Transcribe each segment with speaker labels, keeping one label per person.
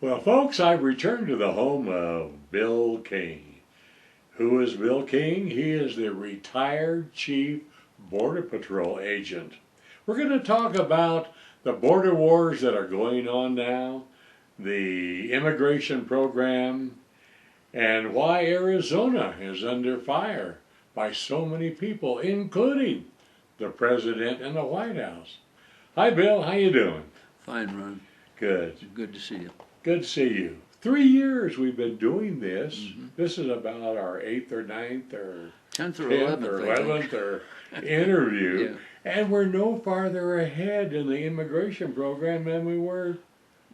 Speaker 1: Well, folks, I've returned to the home of Bill King. Who is Bill King? He is the retired Chief Border Patrol agent. We're going to talk about the border wars that are going on now, the immigration program, and why Arizona is under fire by so many people, including the President and the White House. Hi, Bill. How you doing?
Speaker 2: Fine, Ron.
Speaker 1: Good.
Speaker 2: Good to see you.
Speaker 1: Good to see you. 3 years we've been doing this. This is about our 8th or 9th or
Speaker 2: 10th or
Speaker 1: 10th
Speaker 2: 11th,
Speaker 1: or
Speaker 2: I think.
Speaker 1: 11th or interview. And we're no farther ahead in the immigration program than we were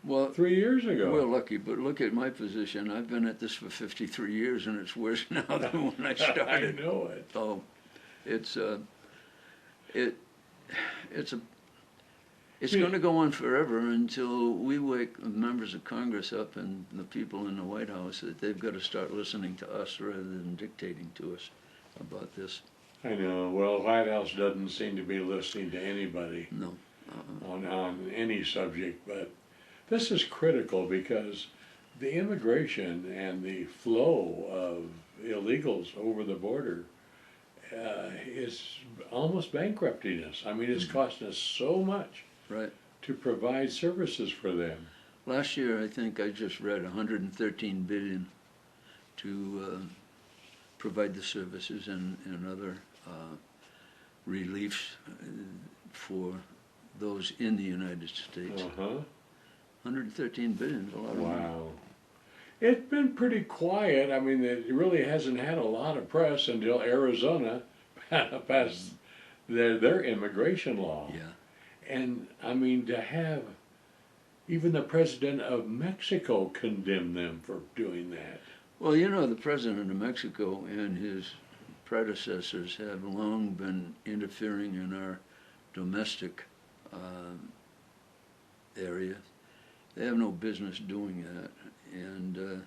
Speaker 2: Well,
Speaker 1: 3 years ago.
Speaker 2: we're lucky, but look at my position. I've been at this for 53 years, and it's worse now than when I
Speaker 1: I
Speaker 2: started.
Speaker 1: know it.
Speaker 2: So, it's going to go on forever until we wake members of Congress up and the people in the White House that they've got to start listening to us rather than dictating to us about this.
Speaker 1: I know. Well, the White House doesn't seem to be listening to anybody
Speaker 2: No.
Speaker 1: on any subject, but this is critical because the immigration and the flow of illegals over the border is almost bankrupting us. I mean, it's costing us so much
Speaker 2: Right.
Speaker 1: to provide services for them.
Speaker 2: Last year, I think I just read 113 billion to provide the services and other reliefs for those in the United States. 113 billion is a lot of money.
Speaker 1: Wow. It's been pretty quiet. I mean, it really hasn't had a lot of press until Arizona passed their immigration law.
Speaker 2: Yeah.
Speaker 1: And I mean, to have even the president of Mexico condemn them for doing that.
Speaker 2: Well, you know, the president of Mexico and his predecessors have long been interfering in our domestic area. They have no business doing that. And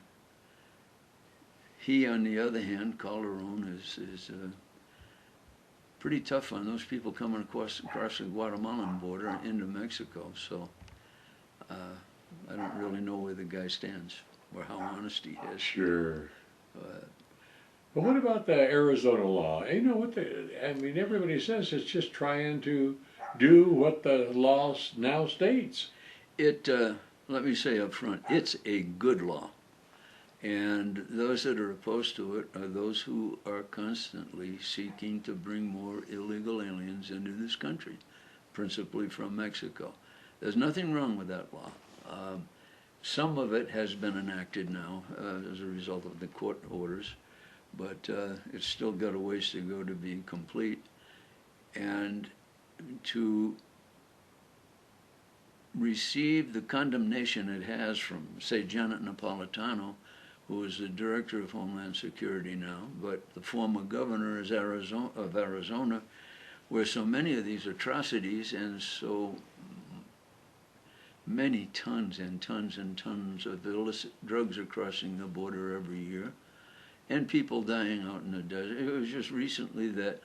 Speaker 2: he, on the other hand, Calderon, is pretty tough on those people coming across the Guatemalan border into Mexico. So I don't really know where the guy stands or how honest he is.
Speaker 1: Sure. But what about the Arizona law? You know what I mean, everybody says it's just trying to do what the law now states.
Speaker 2: Let me say up front, it's a good law. And those that are opposed to it are those who are constantly seeking to bring more illegal aliens into this country, principally from Mexico. There's nothing wrong with that law. Some of it has been enacted now as a result of the court orders, but it's still got a ways to go to be complete. And to receive the condemnation it has from, say, Janet Napolitano, who is the director of Homeland Security now, but the former governor of Arizona, where so many of these atrocities and so many tons and tons and tons of illicit drugs are crossing the border every year, and people dying out in the desert. It was just recently that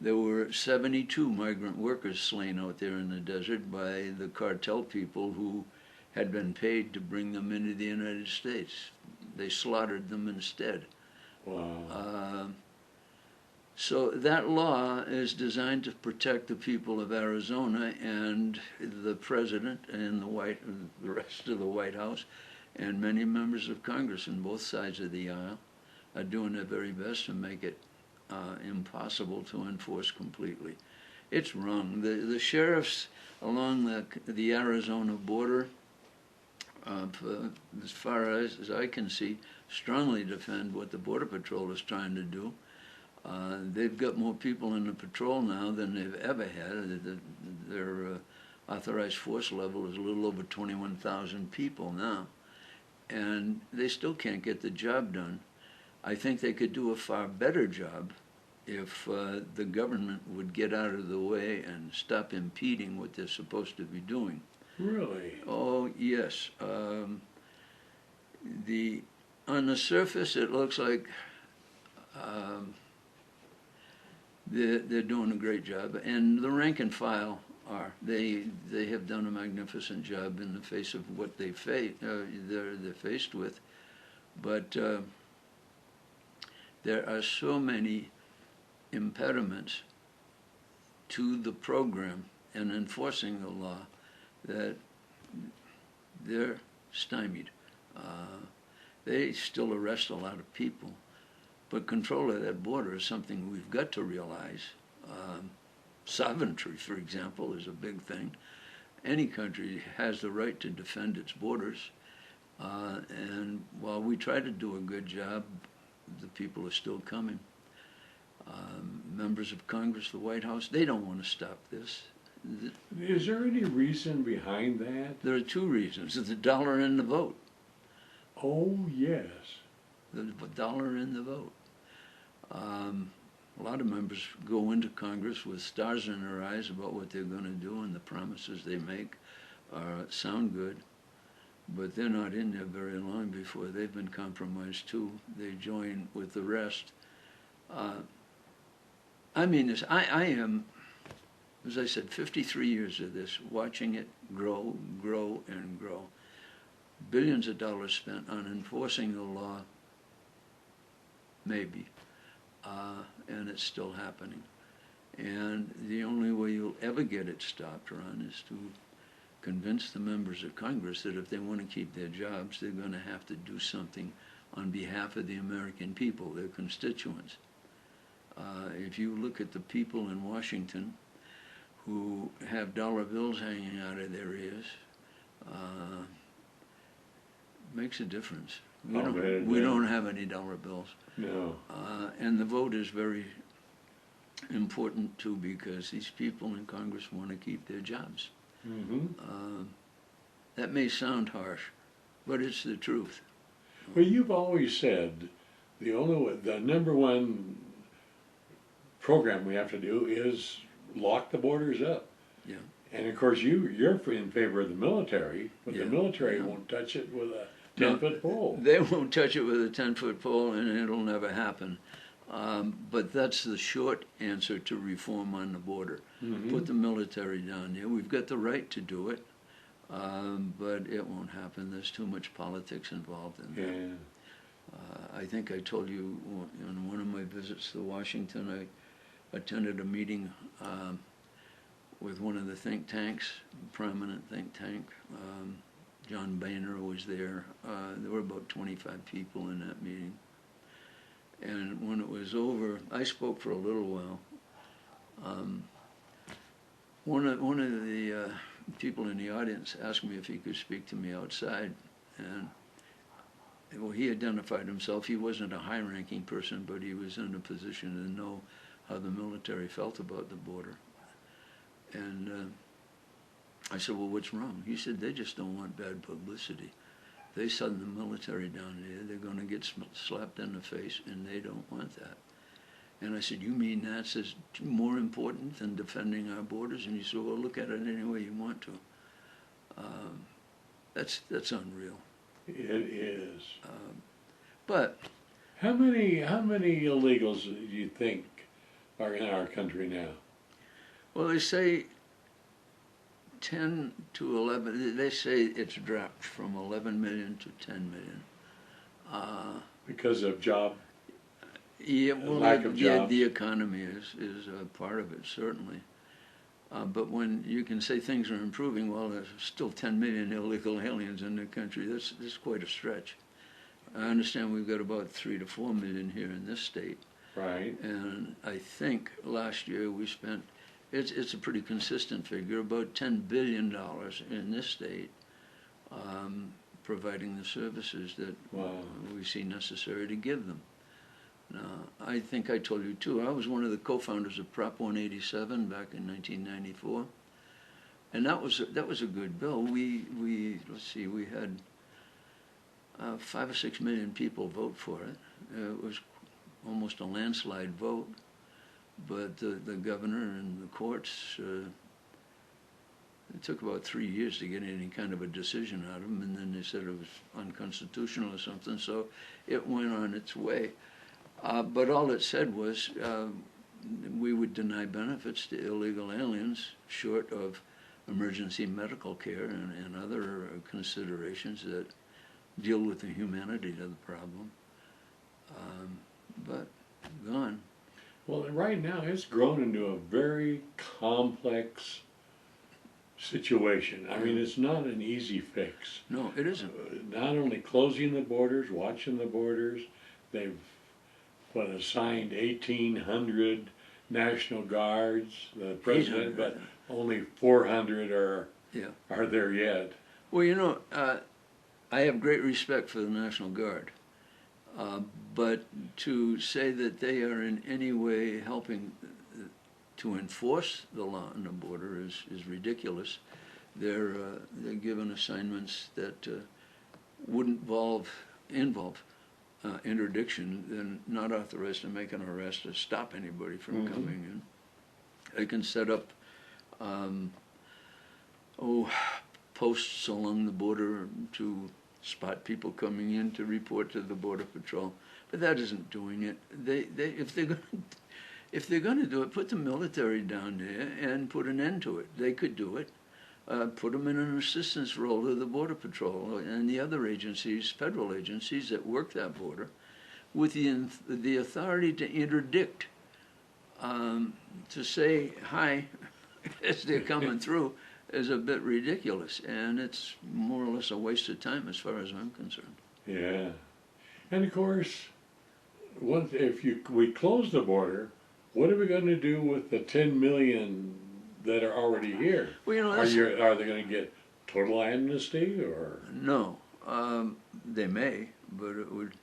Speaker 2: there were 72 migrant workers slain out there in the desert by the cartel people who had been paid to bring them into the United States. They slaughtered them instead.
Speaker 1: Wow.
Speaker 2: So that law is designed to protect the people of Arizona, and the president and the rest of the White House and many members of Congress on both sides of the aisle are doing their very best to make it impossible to enforce completely. It's wrong. The sheriffs along the Arizona border, as far as I can see, strongly defend what the Border Patrol is trying to do. They've got more people in the patrol now than they've ever had. Their authorized force level is a little over 21,000 people now, and they still can't get the job done. I think they could do a far better job if the government would get out of the way and stop impeding what they're supposed to be doing.
Speaker 1: Really?
Speaker 2: Oh, yes. On the surface, it looks like they're doing a great job. And the rank and file are. They have done a magnificent job in the face of what they're faced with. But there are so many impediments to the program and enforcing the law that they're stymied. They still arrest a lot of people, but control of that border is something we've got to realize. Sovereignty, for example, is a big thing. Any country has the right to defend its borders, and while we try to do a good job, the people are still coming. Members of Congress, the White House, they don't want to stop this.
Speaker 1: Is there any reason behind that?
Speaker 2: There are two reasons. It's the dollar in the vote.
Speaker 1: Oh, yes.
Speaker 2: The dollar in the vote. A lot of members go into Congress with stars in their eyes about what they're going to do, and the promises they make sound good, but they're not in there very long before they've been compromised too. They join with the rest. I mean this. I am, as I said, 53 years of this, watching it grow, grow, and grow. Billions of dollars spent on enforcing the law, maybe, and it's still happening. And the only way you'll ever get it stopped, Ron, is to convince the members of Congress that if they want to keep their jobs, they're going to have to do something on behalf of the American people, their constituents. If you look at the people in Washington who have dollar bills hanging out of their ears, makes a difference. We don't have any dollar bills.
Speaker 1: No.
Speaker 2: And the vote is very important too, because these people in Congress want to keep their jobs.
Speaker 1: Mm-hmm.
Speaker 2: That may sound harsh, but it's the truth.
Speaker 1: Well, you've always said the number one program we have to do is lock the borders up.
Speaker 2: Yeah.
Speaker 1: And of course, you're in favor of the military, but
Speaker 2: Yeah.
Speaker 1: the military
Speaker 2: Yeah.
Speaker 1: won't touch it with a 10-foot pole.
Speaker 2: They won't touch it with a 10-foot pole, and it'll never happen. But that's the short answer to reform on the border.
Speaker 1: Mm-hmm.
Speaker 2: Put the military down there. We've got the right to do it, but it won't happen. There's too much politics involved in that.
Speaker 1: Yeah.
Speaker 2: I think I told you on one of my visits to Washington, I attended a meeting with one of the think tanks, prominent think tank. John Boehner was there. There were about 25 people in that meeting. And when it was over, I spoke for a little while. One of the people in the audience asked me if he could speak to me outside, and well, he identified himself. He wasn't a high-ranking person, but he was in a position to know how the military felt about the border. And I said, well, what's wrong? He said, they just don't want bad publicity. They send the military down there, they're going to get slapped in the face, and they don't want that. And I said, you mean that's more important than defending our borders? And he said, well, look at it any way you want to. That's unreal.
Speaker 1: It is.
Speaker 2: But
Speaker 1: How many illegals do you think are in our country now?
Speaker 2: well, they say 10 to 11. They say it's dropped from 11 million to 10 million.
Speaker 1: Because of job.
Speaker 2: Yeah, well,
Speaker 1: lack of jobs.
Speaker 2: the economy is a part of it, certainly. But when you can say things are improving, well, there's still 10 million illegal aliens in the country. That's quite a stretch. I understand we've got about 3 to 4 million here in this state.
Speaker 1: Right.
Speaker 2: And I think last year we spent, it's a pretty consistent figure, about $10 billion in this state, providing the services that we see necessary to give them. Now, I think I told you too, I was one of the co-founders of Prop 187 back in 1994, and that was a good bill. Let's see, we had 5 or 6 million people vote for it. It was almost a landslide vote, but the governor and the courts, it took about 3 years to get any kind of a decision out of them, and then they said it was unconstitutional or something, so it went on its way. But all it said was, we would deny benefits to illegal aliens short of emergency medical care and other considerations that deal with the humanity of the problem. But gone.
Speaker 1: Well, right now it's grown into a very complex situation. I mean, it's not an easy fix.
Speaker 2: No, it isn't.
Speaker 1: Not only closing the borders, watching the borders, they've assigned 1,800 National Guards, the president,
Speaker 2: 800.
Speaker 1: but only 400 are there yet.
Speaker 2: Well, you know, I have great respect for the National Guard, but to say that they are in any way helping to enforce the law on the border is ridiculous. They're given assignments that wouldn't involve interdiction. They're not authorized to make an arrest or stop anybody from coming in. They can set up posts along the border to spot people coming in to report to the Border Patrol, but that isn't doing it. If they're going to do it, put the military down there and put an end to it. They could do it. Put them in an assistance role to the Border Patrol and the other agencies, federal agencies that work that border, with the authority to interdict, to say hi as they're coming through is a bit ridiculous, and it's more or less a waste of time as far as I'm concerned.
Speaker 1: Yeah, and of course, if we close the border, what are we going to do with the 10 million that are already here?
Speaker 2: Well, you know,
Speaker 1: are they going to get total amnesty or?
Speaker 2: No, they may, but it would.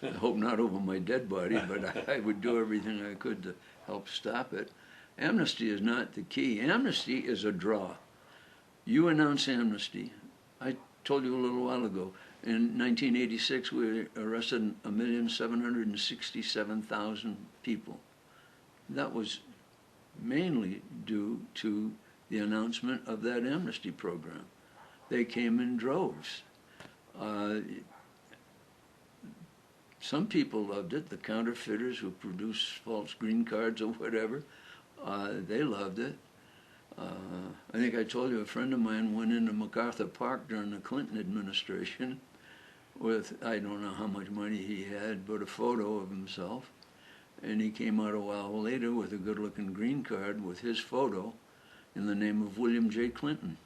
Speaker 2: I hope not over my dead body, but I would do everything I could to help stop it. Amnesty is not the key. Amnesty is a draw. You announce amnesty. I told you a little while ago, in 1986 we arrested 1,767,000 people. That was mainly due to the announcement of that amnesty program. They came in droves. Some people loved it, the counterfeiters who produce false green cards or whatever. They loved it. I think I told you a friend of mine went into MacArthur Park during the Clinton administration with, I don't know how much money he had, but a photo of himself. And he came out a while later with a good-looking green card with his photo in the name of William J. Clinton.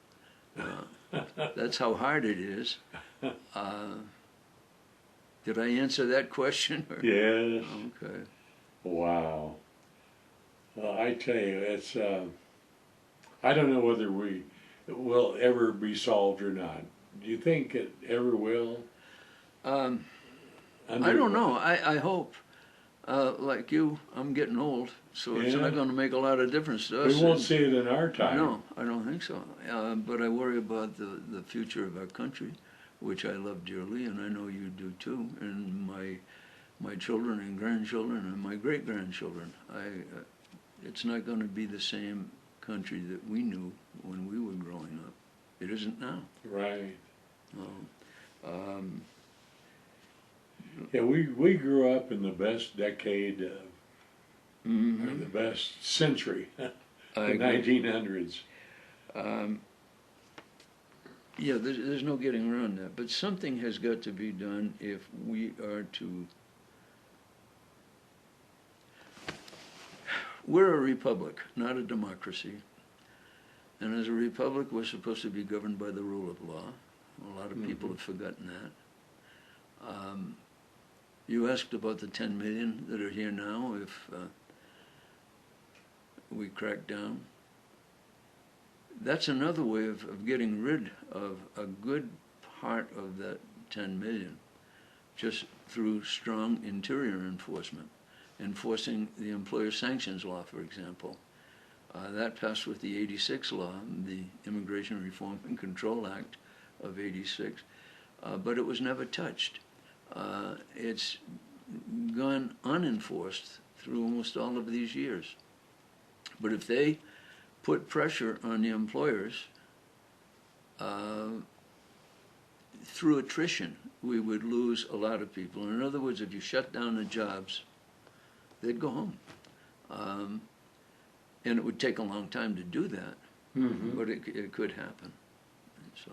Speaker 2: That's how hard it is. Did I answer that question?
Speaker 1: Yes.
Speaker 2: Okay.
Speaker 1: Wow. Well, I tell you, it's, I don't know whether we will ever be solved or not. Do you think it ever will?
Speaker 2: I don't know. I hope. Like you, I'm getting old, so it's not going to make a lot of difference to us.
Speaker 1: We won't see it in our time.
Speaker 2: No, I don't think so. But I worry about the future of our country, which I love dearly, and I know you do too, and my children and grandchildren and my great-grandchildren. It's not going to be the same country that we knew when we were growing up. It isn't now.
Speaker 1: Right.
Speaker 2: Um,
Speaker 1: Yeah, we grew up in the best decade of,
Speaker 2: mm-hmm.
Speaker 1: or the best century, the
Speaker 2: I agree.
Speaker 1: 1900s.
Speaker 2: Yeah, there's no getting around that. But something has got to be done if we are to... We're a republic, not a democracy. And as a republic, we're supposed to be governed by the rule of law. A lot of people have forgotten that. You asked about the 10 million that are here now if we crack down. That's another way of getting rid of a good part of that 10 million, just through strong interior enforcement, enforcing the employer sanctions law, for example. That passed with the 86 law, the Immigration Reform and Control Act of 86, but it was never touched. It's gone unenforced through almost all of these years. But if they put pressure on the employers through attrition, we would lose a lot of people. In other words, if you shut down the jobs, they'd go home. Um, and it would take a long time to do that, but it could happen. So.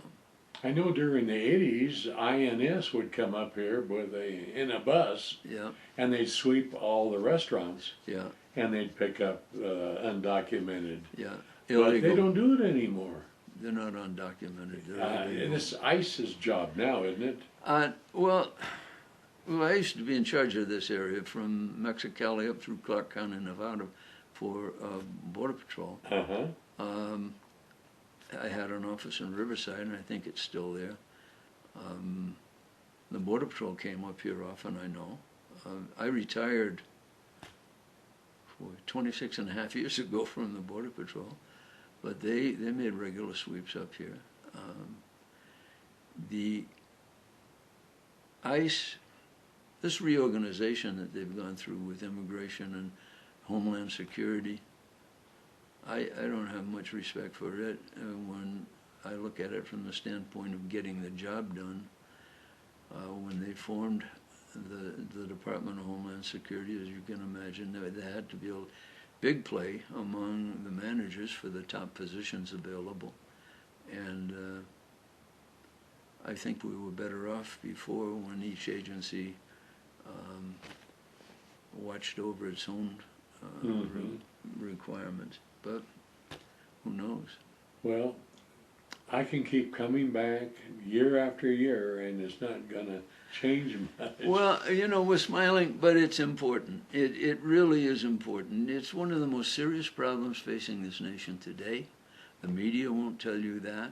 Speaker 1: I know during the 80s, INS would come up here in a bus,
Speaker 2: Yeah,
Speaker 1: and they'd sweep all the restaurants,
Speaker 2: yeah,
Speaker 1: and they'd pick up undocumented.
Speaker 2: yeah.
Speaker 1: But
Speaker 2: Illegal.
Speaker 1: they don't do it anymore.
Speaker 2: They're not undocumented. They're illegal.
Speaker 1: It's ICE's job now, isn't it?
Speaker 2: Well, I used to be in charge of this area from Mexicali up through Clark County, Nevada, for Border Patrol.
Speaker 1: Uh-huh.
Speaker 2: I had an office in Riverside, and I think it's still there. The Border Patrol came up here often, I know. I retired 26 and a half years ago from the Border Patrol, but they made regular sweeps up here. The ICE, this reorganization that they've gone through with immigration and Homeland Security, I don't have much respect for it when I look at it from the standpoint of getting the job done. When they formed the Department of Homeland Security, as you can imagine, there had to be a big play among the managers for the top positions available. And I think we were better off before, when each agency watched over its own requirements. But who knows?
Speaker 1: Well, I can keep coming back year after year, and it's not going to change much.
Speaker 2: Well, we're smiling, but it's important. It really is important. It's one of the most serious problems facing this nation today. The media won't tell you that.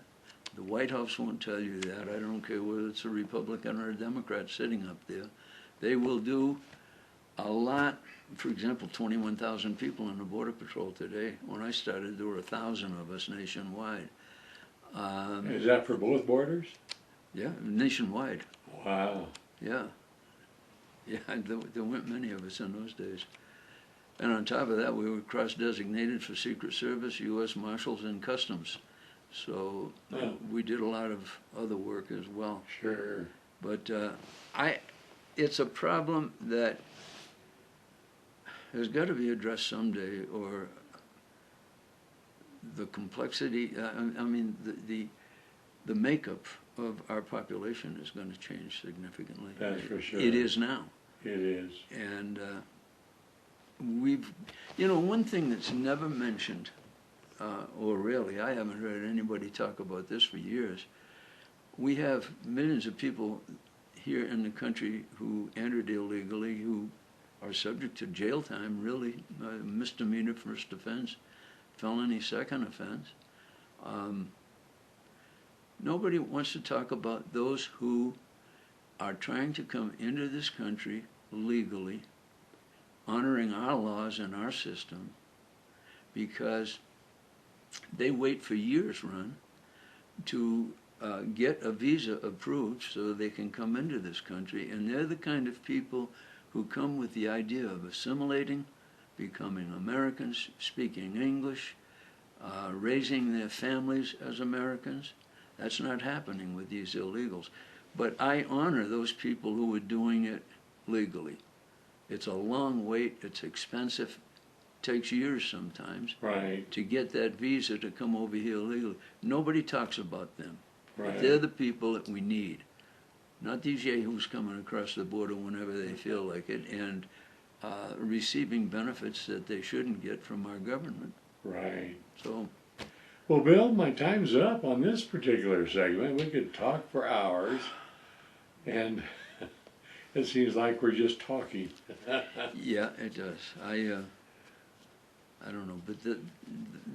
Speaker 2: The White House won't tell you that. I don't care whether it's a Republican or a Democrat sitting up there. They will do a lot. For example, 21,000 people in the Border Patrol today. When I started, there were 1,000 of us nationwide.
Speaker 1: Is that for both borders?
Speaker 2: Yeah, nationwide.
Speaker 1: Wow.
Speaker 2: Yeah. Yeah, there weren't many of us in those days. And on top of that, we were cross-designated for Secret Service, U.S. Marshals, and Customs. So we did a lot of other work as well.
Speaker 1: Sure.
Speaker 2: But it's a problem that has got to be addressed someday, or the complexity, the makeup of our population is going to change significantly.
Speaker 1: That's for sure.
Speaker 2: It is now.
Speaker 1: It is.
Speaker 2: And one thing that's never mentioned, or really, I haven't heard anybody talk about this for years. We have millions of people here in the country who entered illegally, who are subject to jail time, really, misdemeanor first offense, felony second offense. Nobody wants to talk about those who are trying to come into this country legally, honoring our laws and our system, because they wait for years, Ron, to get a visa approved so they can come into this country. And they're the kind of people who come with the idea of assimilating, becoming Americans, speaking English, raising their families as Americans. That's not happening with these illegals. But I honor those people who are doing it legally. It's a long wait, it's expensive, takes years sometimes to get that visa to come over here legally. Nobody talks about them. But they're the people that we need. Not these yahoos coming across the border whenever they feel like it and receiving benefits that they shouldn't get from our government.
Speaker 1: Right.
Speaker 2: So,
Speaker 1: well, Bill, my time's up on this particular segment. We could talk for hours, and it seems like we're just talking.
Speaker 2: yeah, it does. I don't know, but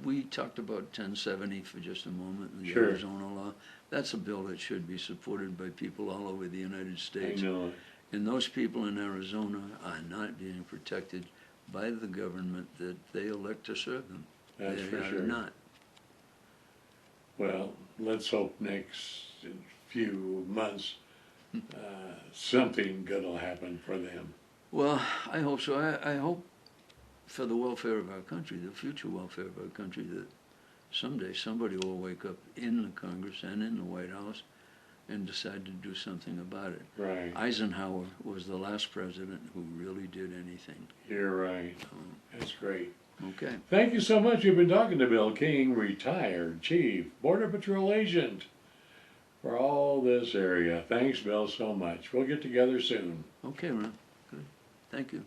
Speaker 2: we talked about 1070 for just a moment, the Arizona law. That's a bill that should be supported by people all over the United States.
Speaker 1: I know it.
Speaker 2: And those people in Arizona are not being protected by the government that they elect to serve them.
Speaker 1: That's for sure.
Speaker 2: They are not.
Speaker 1: Well, let's hope next few months something good will happen for them.
Speaker 2: Well, I hope so. I hope for the welfare of our country, the future welfare of our country, that someday somebody will wake up in the Congress and in the White House and decide to do something about it.
Speaker 1: Right.
Speaker 2: Eisenhower was the last president who really did anything.
Speaker 1: You're right. That's great.
Speaker 2: Okay.
Speaker 1: Thank you so much. You've been talking to Bill King, retired Chief Border Patrol Agent for all this area. Thanks, Bill, so much. We'll get together soon.
Speaker 2: Okay, Ron. Good. Thank you.